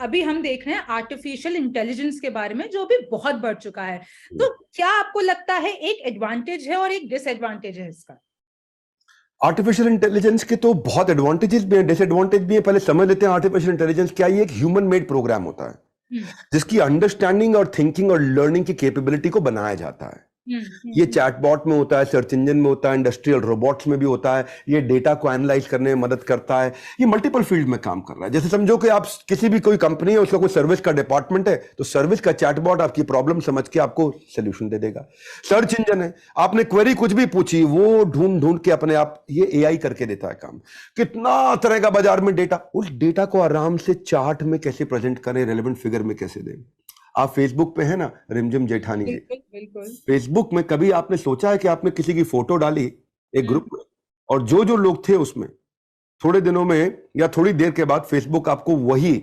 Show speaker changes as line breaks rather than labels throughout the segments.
अभी हम देख रहे हैं आर्टिफिशियल इंटेलिजेंस के बारे में, जो भी बहुत बढ़ चुका है। तो क्या आपको लगता है एक एडवांटेज है और एक डिसएडवांटेज है इसका?
आर्टिफिशियल इंटेलिजेंस के तो बहुत एडवांटेजेस भी हैं, डिसएडवांटेज भी हैं। पहले समझ लेते हैं आर्टिफिशियल इंटेलिजेंस क्या है। ये एक ह्यूमन मेड प्रोग्राम होता है जिसकी अंडरस्टैंडिंग और थिंकिंग और लर्निंग की कैपेबिलिटी को बनाया जाता है। ये चैटबॉट में होता है, सर्च इंजन में होता है, इंडस्ट्रियल रोबोट्स में भी होता है। ये डेटा को एनालाइज करने में मदद करता है। ये मल्टीपल फील्ड में काम कर रहा है। जैसे समझो कि आप किसी भी कोई कंपनी है, उसका कोई सर्विस का डिपार्टमेंट है, तो सर्विस का चैटबॉट आपकी प्रॉब्लम समझ के आपको सोल्यूशन दे देगा। सर्च इंजन है, आपने क्वेरी कुछ भी पूछी, वो ढूंढ ढूंढ के अपने आप ये एआई करके देता है काम। कितना तरह का बाजार में डेटा, उस डेटा को आराम से चार्ट में कैसे प्रेजेंट करें, रेलेवेंट फिगर में कैसे दें। आप फेसबुक पे है ना, रिमझिम जेठानी जी, फेसबुक में कभी आपने सोचा है कि आपने किसी की फोटो डाली एक ग्रुप में, और जो जो लोग थे उसमें थोड़े दिनों में या थोड़ी देर के बाद फेसबुक आपको वही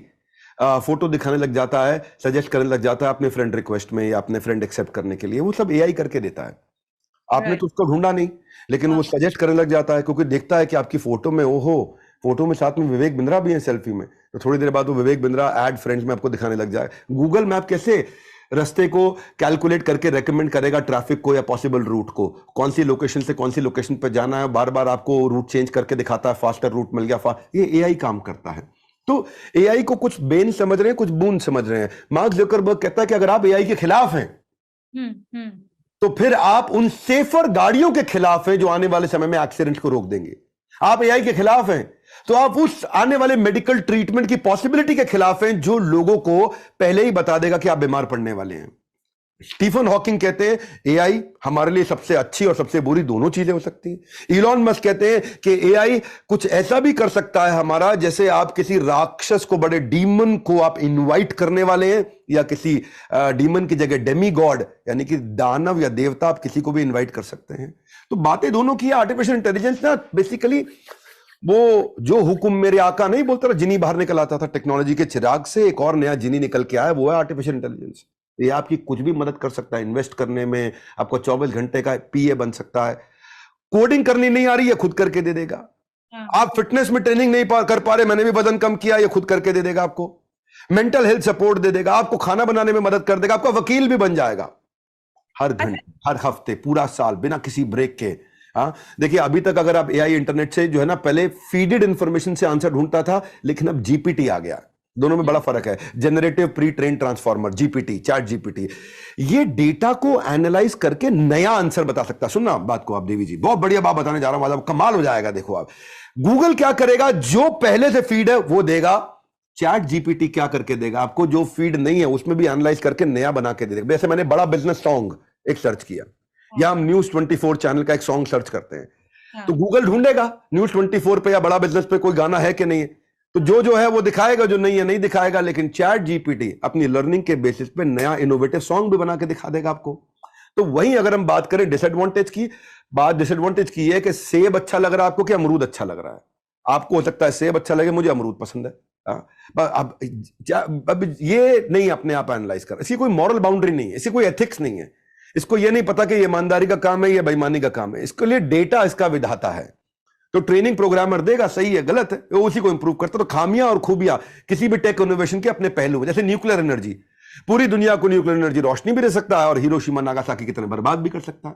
फोटो दिखाने लग जाता है, सजेस्ट करने लग जाता है अपने फ्रेंड रिक्वेस्ट में या अपने फ्रेंड एक्सेप्ट करने के लिए। वो सब एआई करके देता है। आपने तो उसको ढूंढा नहीं, लेकिन वो सजेस्ट करने लग जाता है, क्योंकि देखता है कि आपकी फोटो में, ओहो, फोटो में साथ में विवेक बिंद्रा भी है सेल्फी में, तो थोड़ी देर बाद वो विवेक बिंद्रा ऐड फ्रेंड्स में आपको दिखाने लग जाए। गूगल मैप कैसे रास्ते को कैलकुलेट करके रेकमेंड करेगा, ट्रैफिक को या पॉसिबल रूट को, कौन सी लोकेशन से कौन सी लोकेशन पर जाना है, बार बार आपको रूट चेंज करके दिखाता है, फास्टर रूट मिल गया। ये एआई काम करता है। तो एआई को कुछ बेन समझ रहे हैं, कुछ बूंद समझ रहे हैं। मार्क जुकरबर्ग कहता है कि अगर आप एआई के खिलाफ हैं तो फिर आप उन सेफर गाड़ियों के खिलाफ हैं जो आने वाले समय में एक्सीडेंट को रोक देंगे। आप एआई के खिलाफ हैं तो आप उस आने वाले मेडिकल ट्रीटमेंट की पॉसिबिलिटी के खिलाफ हैं जो लोगों को पहले ही बता देगा कि आप बीमार पड़ने वाले हैं। स्टीफन हॉकिंग कहते हैं एआई हमारे लिए सबसे अच्छी और सबसे बुरी दोनों चीजें हो सकती हैं। इलॉन मस्क कहते हैं कि एआई कुछ ऐसा भी कर सकता है हमारा, जैसे आप किसी राक्षस को, बड़े डीमन को आप इनवाइट करने वाले हैं, या किसी डीमन की जगह डेमी गॉड यानी कि दानव या देवता, आप किसी को भी इनवाइट कर सकते हैं। तो बातें दोनों की। आर्टिफिशियल इंटेलिजेंस ना बेसिकली वो जो हुक्म मेरे आका नहीं बोलता था, जिनी बाहर निकल आता था टेक्नोलॉजी के चिराग से, एक और नया जिनी निकल के आया, वो है आर्टिफिशियल इंटेलिजेंस। ये आपकी कुछ भी मदद कर सकता है इन्वेस्ट करने में, आपको 24 घंटे का पीए बन सकता है। कोडिंग करनी नहीं आ रही है, खुद करके दे देगा। आप फिटनेस में ट्रेनिंग नहीं कर पा रहे, मैंने भी वजन कम किया, ये खुद करके दे देगा आपको। मेंटल हेल्थ सपोर्ट दे देगा, आपको खाना बनाने में मदद कर देगा, आपका वकील भी बन जाएगा हर घंटे, हर हफ्ते, पूरा साल, बिना किसी ब्रेक के। हाँ, देखिए अभी तक अगर आप एआई इंटरनेट से जो है ना, पहले फीडेड इंफॉर्मेशन से आंसर ढूंढता था, लेकिन अब जीपीटी आ गया। दोनों में बड़ा फर्क है। Generative pre train transformer, GPT, chat GPT, ये डेटा को एनालाइज करके नया आंसर बता सकता है। सुनना बात को आप देवी जी, बहुत बढ़िया बात बताने जा रहा हूं, कमाल हो जाएगा। देखो आप, गूगल क्या करेगा, जो पहले से फीड है वो देगा। चैट जीपीटी क्या करके देगा आपको, जो फीड नहीं है उसमें भी एनालाइज करके नया बना के दे देगा। जैसे मैंने बड़ा बिजनेस सॉन्ग एक सर्च किया, या हम न्यूज 24 चैनल का एक सॉन्ग सर्च करते हैं, तो गूगल ढूंढेगा न्यूज 24 पे या बड़ा बिजनेस पे कोई गाना है कि नहीं है, तो जो है वो दिखाएगा, जो नहीं है नहीं दिखाएगा। लेकिन चैट जीपीटी अपनी लर्निंग के बेसिस पे नया इनोवेटिव सॉन्ग भी बना के दिखा देगा आपको। तो वहीं अगर हम बात करें डिसएडवांटेज की, बात डिसएडवांटेज की है कि सेब अच्छा लग रहा है आपको कि अमरूद अच्छा लग रहा है। आपको हो सकता है सेब अच्छा लगे, मुझे अमरूद पसंद है। अब ये नहीं अपने आप एनालाइज कर, इसकी कोई मॉरल बाउंड्री नहीं है, इसकी कोई एथिक्स नहीं है। इसको ये नहीं पता कि ये ईमानदारी का काम है या बेईमानी का काम है। इसके लिए डेटा इसका विधाता है। तो ट्रेनिंग प्रोग्रामर देगा, सही है गलत है, वो उसी को इंप्रूव करता है। तो खामियां और खूबियां किसी भी टेक इनोवेशन के अपने पहलू हैं। जैसे न्यूक्लियर एनर्जी, पूरी दुनिया को न्यूक्लियर एनर्जी रोशनी भी दे सकता है और हिरोशिमा नागासाकी की तरह बर्बाद भी कर सकता है।